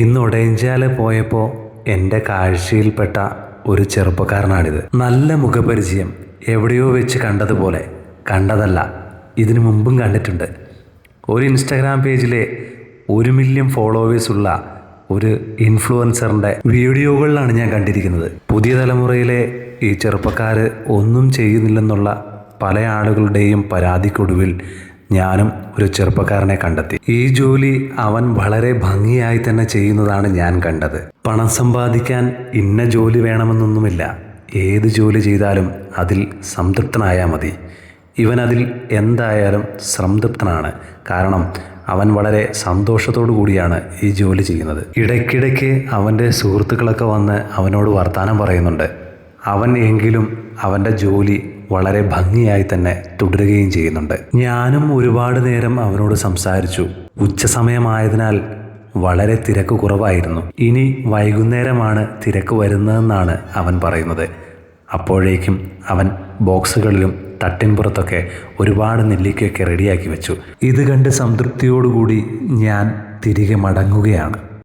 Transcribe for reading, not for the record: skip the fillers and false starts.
ഇന്ന് ഒടയഞ്ചാല് പോയപ്പോൾ എൻ്റെ കാഴ്ചയിൽപ്പെട്ട ഒരു ചെറുപ്പക്കാരനാണിത്. നല്ല മുഖപരിചയം, എവിടെയോ വെച്ച് കണ്ടതുപോലെ. കണ്ടതല്ല, ഇതിനു മുമ്പും കണ്ടിട്ടുണ്ട്. ഒരു ഇൻസ്റ്റാഗ്രാം പേജിലെ 1 മില്യൺ ഫോളോവേഴ്സുള്ള ഒരു ഇൻഫ്ലുവൻസറിൻ്റെ വീഡിയോകളിലാണ് ഞാൻ കണ്ടിരിക്കുന്നത്. പുതിയ തലമുറയിലെ ഈ ചെറുപ്പക്കാർ ഒന്നും ചെയ്യുന്നില്ലെന്നുള്ള പല ആളുകളുടെയും പരാതിക്കൊടുവിൽ ഞാനും ഒരു ചെറുപ്പക്കാരനെ കണ്ടെത്തി. ഈ ജോലി അവൻ വളരെ ഭംഗിയായി തന്നെ ചെയ്യുന്നതാണ് ഞാൻ കണ്ടത്. പണം സമ്പാദിക്കാൻ ഇന്ന ജോലി വേണമെന്നൊന്നുമില്ല. ഏത് ജോലി ചെയ്താലും അതിൽ സംതൃപ്തനായാൽ മതി. ഇവൻ അതിൽ എന്തായാലും സംതൃപ്തനാണ്. കാരണം അവൻ വളരെ സന്തോഷത്തോടു കൂടിയാണ് ഈ ജോലി ചെയ്യുന്നത്. ഇടയ്ക്കിടയ്ക്ക് അവൻ്റെ സുഹൃത്തുക്കളൊക്കെ വന്ന് അവനോട് വർത്തമാനം പറയുന്നുണ്ട്. അവൻ എങ്കിലും അവൻ്റെ ജോലി വളരെ ഭംഗിയായി തന്നെ തുടരുകയും ചെയ്യുന്നുണ്ട്. ഞാനും ഒരുപാട് നേരം അവനോട് സംസാരിച്ചു. ഉച്ചസമയമായതിനാൽ വളരെ തിരക്ക് കുറവായിരുന്നു. ഇനി വൈകുന്നേരമാണ് തിരക്ക് വരുന്നതെന്നാണ് അവൻ പറയുന്നത്. അപ്പോഴേക്കും അവൻ ബോക്സുകളിലും തട്ടിൻപുറത്തൊക്കെ ഒരുപാട് നെല്ലിക്കയൊക്കെ റെഡിയാക്കി വെച്ചു. ഇത് കണ്ട് സംതൃപ്തിയോടുകൂടി ഞാൻ തിരികെ മടങ്ങുകയാണ്.